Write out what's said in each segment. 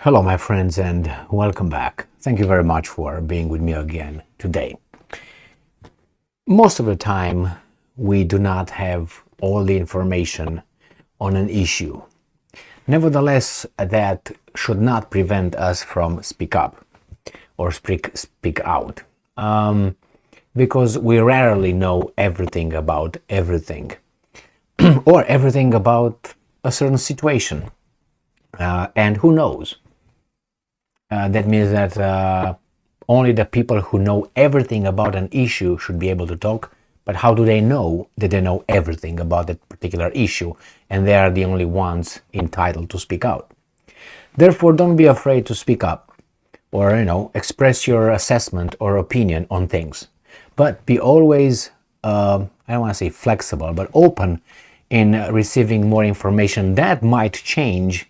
Hello, my friends, and welcome back. Thank you very much for being with me again today. Most of the time, we do not have all the information on an issue. Nevertheless, that should not prevent us from speak up or speak out, because we rarely know everything about everything or everything about a certain situation. And who knows? That means that only the people who know everything about an issue should be able to talk. But how do they know that they know everything about that particular issue and they are the only ones entitled to speak out? Therefore, don't be afraid to speak up or, express your assessment or opinion on things. But be always, I don't want to say flexible, but open in receiving more information that might change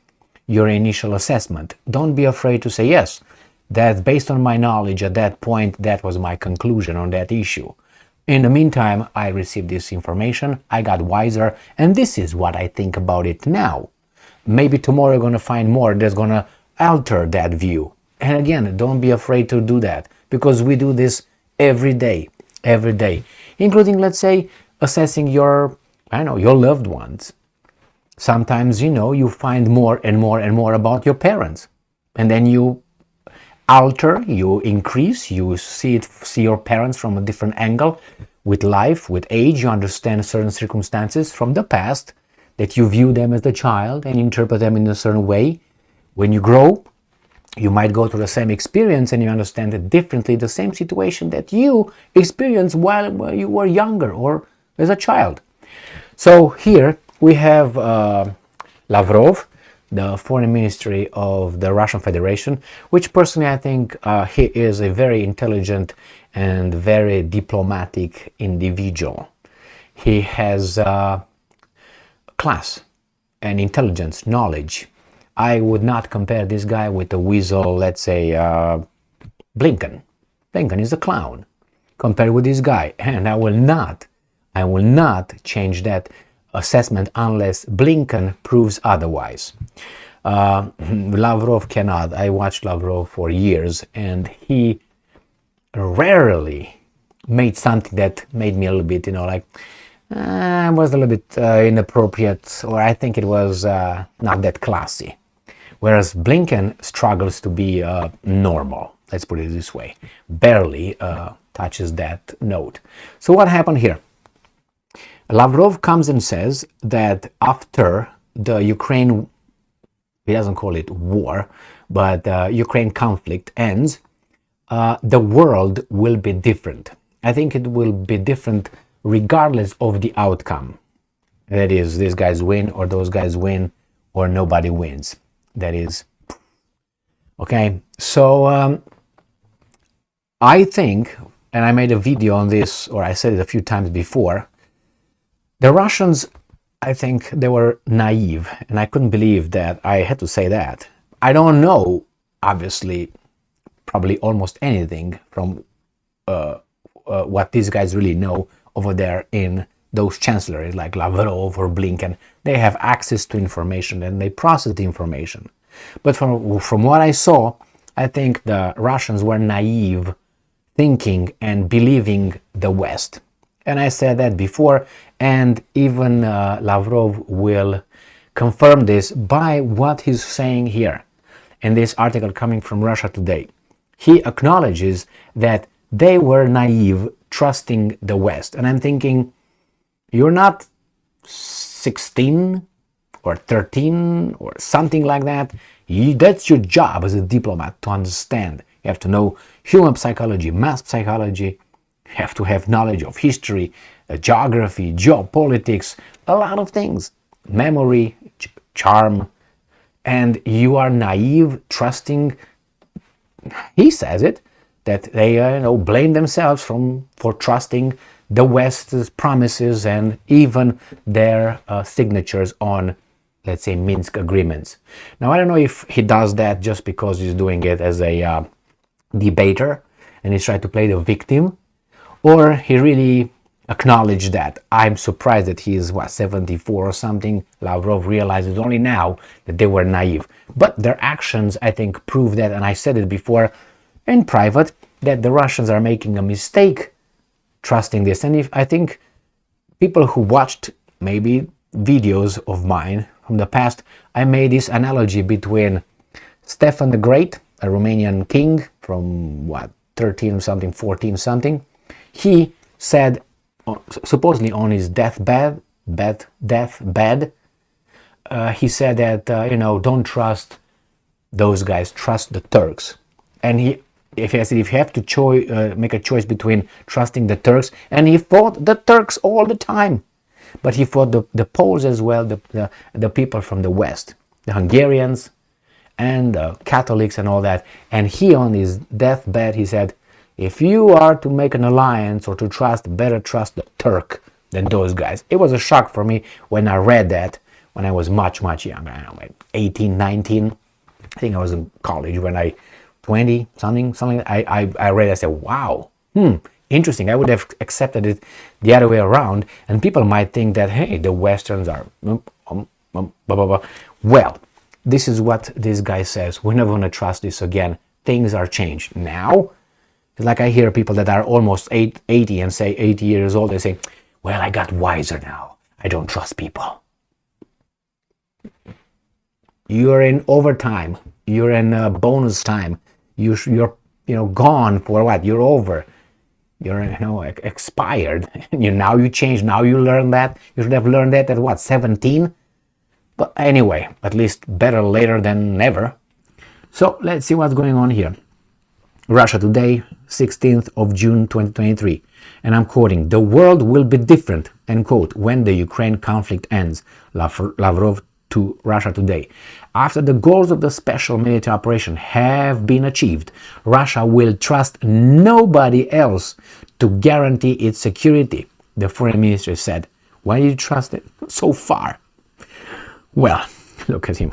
your initial assessment. Don't be afraid to say, yes, that's based on my knowledge at that point, that was my conclusion on that issue. In the meantime, I received this information, I got wiser, and this is what I think about it now. Maybe tomorrow you're going to find more that's going to alter that view. And again, don't be afraid to do that, because we do this every day, including, let's say, assessing your loved ones. Sometimes, you find more and more about your parents. And then you alter, you increase, you see your parents from a different angle. With life, with age, you understand certain circumstances from the past that you view them as a child and interpret them in a certain way. When you grow, you might go through the same experience and you understand it differently, the same situation that you experienced while you were younger or as a child. So here, we have Lavrov, the foreign ministry of the Russian Federation, which personally I think he is a very intelligent and very diplomatic individual. He has class and intelligence, knowledge. I would not compare this guy with the weasel, let's say, Blinken. Blinken is a clown compared with this guy, and I will not change that assessment unless Blinken proves otherwise. Lavrov cannot. I watched Lavrov for years and he rarely made something that made me a little bit, was a little bit inappropriate, or I think it was not that classy. Whereas Blinken struggles to be normal, let's put it this way, barely touches that note. So what happened here? Lavrov comes and says that after the Ukraine, he doesn't call it war, but Ukraine conflict ends, the world will be different. I think it will be different regardless of the outcome. That is, these guys win or those guys win or nobody wins. That is, okay. So I think, and I made a video on this, or I said it a few times before, the Russians, I think they were naive, and I couldn't believe that I had to say that. I don't know, obviously, probably almost anything from what these guys really know over there in those chancelleries like Lavrov or Blinken. They have access to information and they process the information. But from what I saw, I think the Russians were naive, thinking and believing the West. And I said that before, and even Lavrov will confirm this by what he's saying here in this article coming from Russia Today. He acknowledges that they were naive, trusting the West. And I'm thinking, you're not 16 or 13 or something like that. That's your job as a diplomat, to understand. You have to know human psychology, mass psychology. You have to have knowledge of history, geography, geopolitics, a lot of things, memory, charm, and you are naive, trusting, he says it, that they blame themselves for trusting the West's promises and even their signatures on, let's say, Minsk agreements. Now, I don't know if he does that just because he's doing it as a debater and he's trying to play the victim, or he really acknowledge that. I'm surprised that he is, 74 or something. Lavrov realizes only now that they were naive. But their actions, I think, prove that, and I said it before in private, that the Russians are making a mistake trusting this. And if I think people who watched maybe videos of mine from the past, I made this analogy between Stefan the Great, a Romanian king from 13 something, 14 something. He said, supposedly on his deathbed, he said that don't trust those guys, trust the Turks. And if you have to make a choice between trusting the Turks, and he fought the Turks all the time, but he fought the Poles as well, the people from the West, the Hungarians and the Catholics and all that. And he, on his deathbed, he said, if you are to make an alliance or to trust, better trust the Turk than those guys. It was a shock for me when I read that when I was much, much younger. I don't know, 18, 19. I think I was in college when 20, something. I read, I said, wow, interesting. I would have accepted it the other way around. And people might think that, hey, the Westerns are, blah, blah, blah. Well, this is what this guy says. We're never going to trust this again. Things are changed. Now, like I hear people that are almost 80 and say 80 years old, they say, well, I got wiser now. I don't trust people. You're in overtime. You're in bonus time. You're gone for what? You're over. You're expired. Now you change. Now you learn that. You should have learned that at 17? But anyway, at least better later than never. So let's see what's going on here. Russia Today, 16th of June 2023. And I'm quoting, "The world will be different," end quote, "when the Ukraine conflict ends," Lavrov to Russia Today. "After the goals of the special military operation have been achieved, Russia will trust nobody else to guarantee its security," the foreign minister said. Why did you trust it so far? Well, look at him.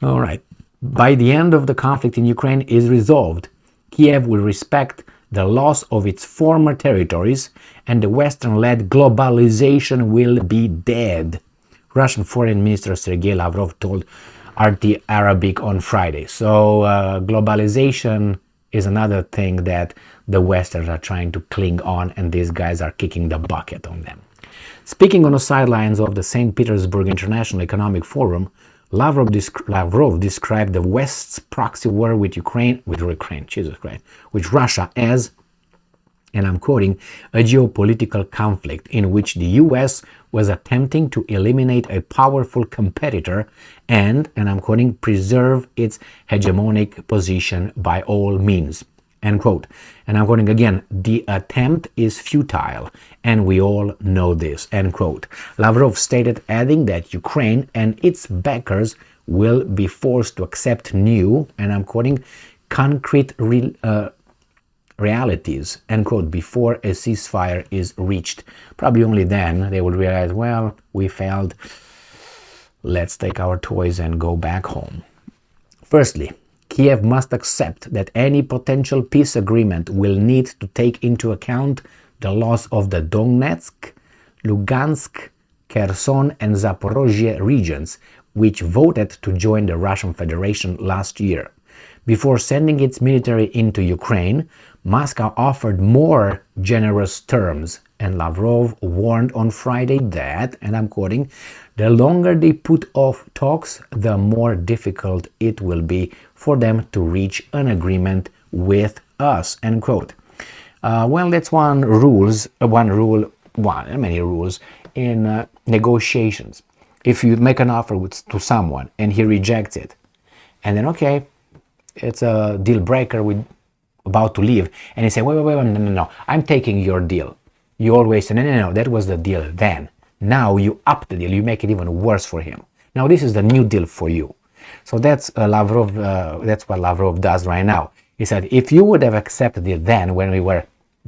All right. By the end of the conflict in Ukraine is resolved, Kiev will respect the loss of its former territories, and the Western-led globalization will be dead, Russian Foreign Minister Sergei Lavrov told RT Arabic on Friday. So globalization is another thing that the Westerns are trying to cling on, and these guys are kicking the bucket on them. Speaking on the sidelines of the St. Petersburg International Economic Forum, Lavrov described the West's proxy war with Russia as, and I'm quoting, "a geopolitical conflict in which the US was attempting to eliminate a powerful competitor and I'm quoting, preserve its hegemonic position by all means," end quote. And I'm quoting again, "The attempt is futile, and we all know this," end quote. Lavrov stated, adding that Ukraine and its backers will be forced to accept new, and I'm quoting, "concrete realities," end quote, before a ceasefire is reached. Probably only then they will realize, well, we failed. Let's take our toys and go back home. Firstly, Kiev must accept that any potential peace agreement will need to take into account the loss of the Donetsk, Lugansk, Kherson and Zaporozhye regions, which voted to join the Russian Federation last year. Before sending its military into Ukraine, Moscow offered more generous terms, and Lavrov warned on Friday that, and I'm quoting, "the longer they put off talks, the more difficult it will be for them to reach an agreement with us," end quote. Well, that's many rules in negotiations. If you make an offer to someone and he rejects it, and then, okay, it's a deal breaker, we're about to leave, and you say, wait, no, I'm taking your deal. You always say, no, that was the deal then. Now you up the deal, you make it even worse for him. Now this is the new deal for you. So that's Lavrov. That's what Lavrov does right now. He said, if you would have accepted it then when we were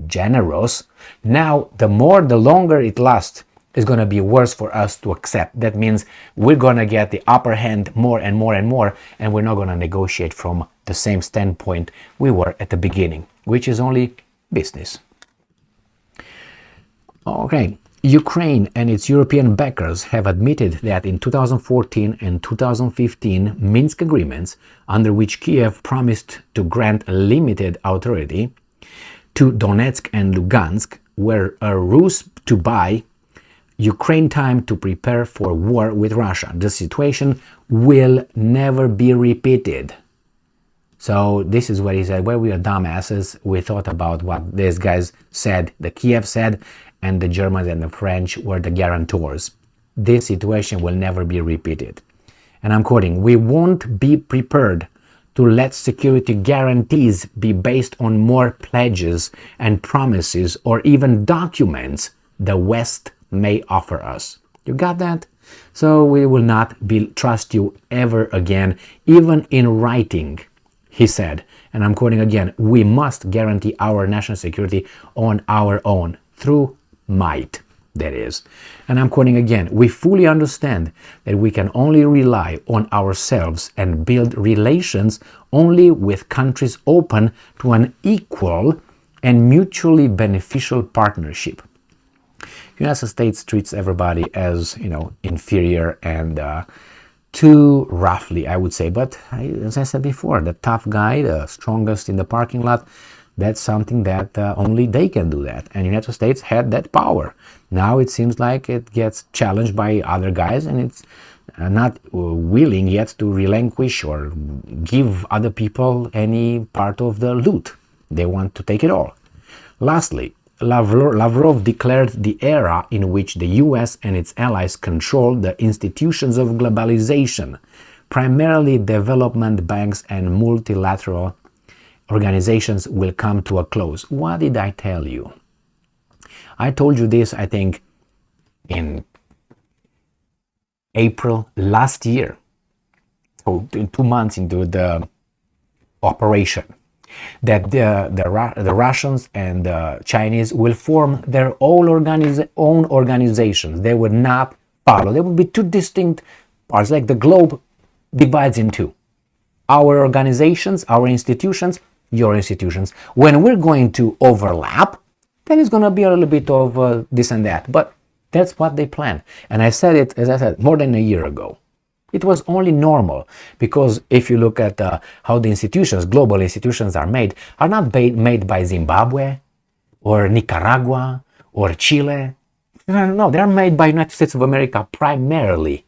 generous, now the longer it lasts, is going to be worse for us to accept. That means we're going to get the upper hand more and more and more, and we're not going to negotiate from the same standpoint we were at the beginning, which is only business. Okay, Ukraine and its European backers have admitted that in 2014 and 2015 Minsk agreements, under which Kiev promised to grant limited authority to Donetsk and Lugansk, were a ruse to buy Ukraine time to prepare for war with Russia. The situation will never be repeated. So this is what he said. Well, we are dumbasses. We thought about what these guys said, the Kiev said, and the Germans and the French were the guarantors. This situation will never be repeated. And I'm quoting, "We won't be prepared to let security guarantees be based on more pledges and promises or even documents the West may offer us." You got that? So we will not trust you ever again, even in writing, he said. And I'm quoting again, "We must guarantee our national security on our own, through might, that is." And I'm quoting again, "We fully understand that we can only rely on ourselves and build relations only with countries open to an equal and mutually beneficial partnership." United States treats everybody as, inferior and too roughly, I would say. But as I said before, the tough guy, the strongest in the parking lot, that's something that only they can do that. And United States had that power. Now it seems like it gets challenged by other guys, and it's not willing yet to relinquish or give other people any part of the loot. They want to take it all. Lastly, Lavrov declared the era in which the US and its allies control the institutions of globalization, primarily development banks and multilateral organizations, will come to a close. What did I tell you? I told you this, I think, in April last year, so 2 months into the operation, that the Russians and the Chinese will form their own organizations. They would not follow. There would be two distinct parts, like the globe divides in two. Our organizations, our institutions, your institutions. When we're going to overlap, then it's going to be a little bit of this and that. But that's what they plan. And I said it, as I said, more than a year ago. It was only normal, because if you look at how the institutions, global institutions are not made by Zimbabwe or Nicaragua or Chile. No, they're made by United States of America primarily.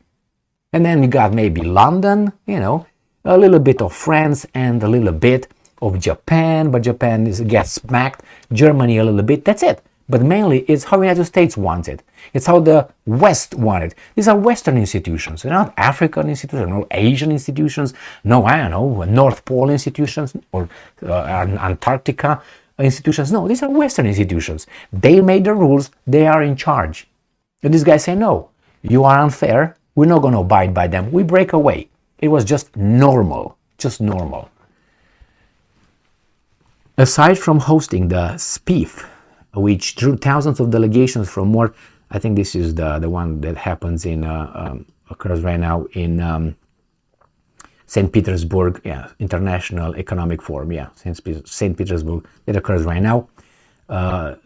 And then you got maybe London, a little bit of France and a little bit of Japan, but Japan gets smacked, Germany a little bit, that's it. But mainly it's how the United States wants it. It's how the West wants it. These are Western institutions. They're not African institutions, no Asian institutions, no, North Pole institutions or Antarctica institutions. No, these are Western institutions. They made the rules. They are in charge. And these guys say, no, you are unfair. We're not going to abide by them. We break away. It was just normal. Just normal. Aside from hosting the SPIF, which drew thousands of delegations from more, I think this is the one that happens in, occurs right now in St. Petersburg, International Economic Forum, St. Petersburg, that occurs right now,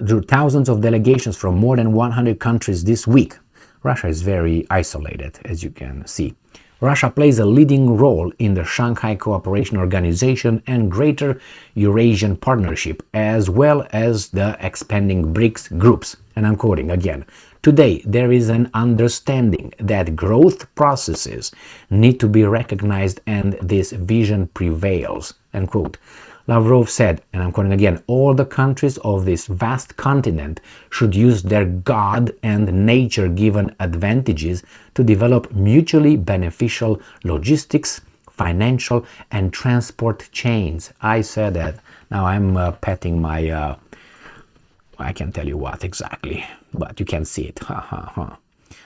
drew thousands of delegations from more than 100 countries this week. Russia is very isolated, as you can see. Russia plays a leading role in the Shanghai Cooperation Organization and Greater Eurasian Partnership, as well as the expanding BRICS groups. And I'm quoting again, "Today, there is an understanding that growth processes need to be recognized, and this vision prevails." End quote. Lavrov said, and I'm quoting again, "All the countries of this vast continent should use their God and nature-given advantages to develop mutually beneficial logistics, financial, and transport chains." I said that. Now I'm petting my, I can't tell you what exactly, but you can see it.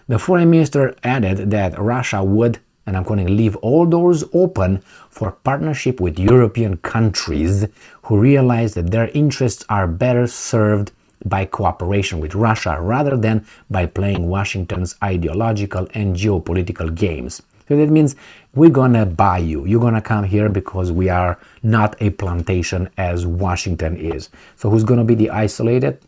The foreign minister added that Russia would, and I'm going to leave all doors open for partnership with European countries who realize that their interests are better served by cooperation with Russia rather than by playing Washington's ideological and geopolitical games. So that means we're going to buy you. You're going to come here because we are not a plantation as Washington is. So who's going to be the isolated?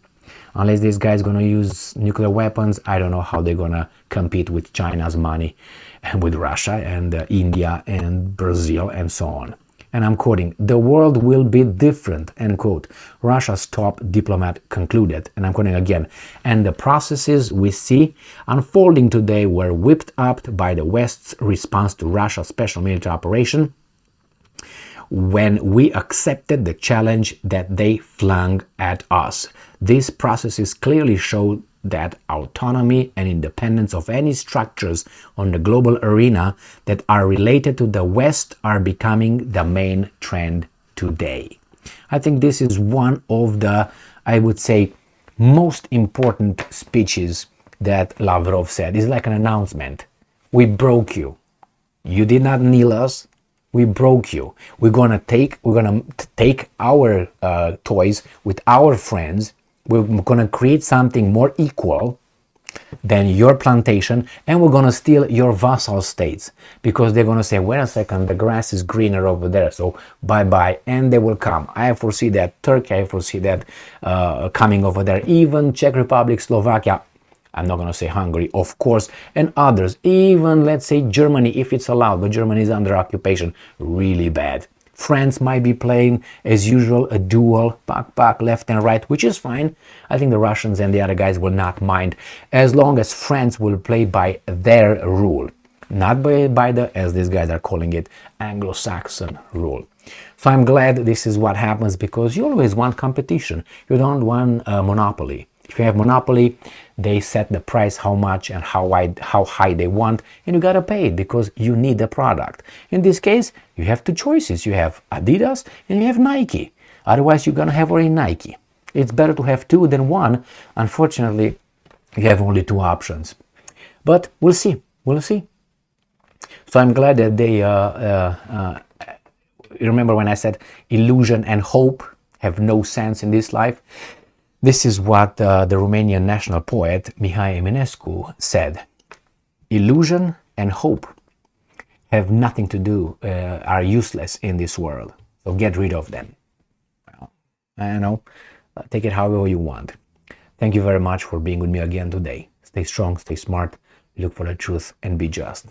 Unless this guy's gonna use nuclear weapons, I don't know how they're gonna compete with China's money and with Russia and India and Brazil and so on. And I'm quoting, "The world will be different," end quote. Russia's top diplomat concluded, and I'm quoting again, "and the processes we see unfolding today were whipped up by the West's response to Russia's special military operation when we accepted the challenge that they flung at us. These processes clearly show that autonomy and independence of any structures on the global arena that are related to the West are becoming the main trend today." I think this is one of the, I would say, most important speeches that Lavrov said. It's like an announcement. We broke you. You did not kneel us. We broke you. We're gonna take our toys with our friends. We're gonna create something more equal than your plantation, and we're gonna steal your vassal states, because they're gonna say, "Wait a second, the grass is greener over there, so bye bye," and they will come. I foresee that Turkey, I foresee that coming over there, even Czech Republic, Slovakia. I'm not going to say Hungary, of course, and others, even let's say Germany, if it's allowed, but Germany is under occupation really bad. France might be playing, as usual, a duel, pak, left and right, which is fine. I think the Russians and the other guys will not mind, as long as France will play by their rule, not by the, as these guys are calling it, Anglo-Saxon rule. So I'm glad this is what happens, because you always want competition. You don't want monopoly. If you have monopoly, they set the price, how much and how high they want, and you gotta pay it because you need the product. In this case, you have two choices. You have Adidas and you have Nike. Otherwise, you're gonna have only Nike. It's better to have two than one. Unfortunately, you have only two options. But we'll see. We'll see. So I'm glad that they. Remember when I said illusion and hope have no sense in this life? This is what the Romanian national poet Mihai Eminescu said. Illusion and hope have nothing to do, are useless in this world. So get rid of them. Well, I know, take it however you want. Thank you very much for being with me again today. Stay strong, stay smart, look for the truth, and be just.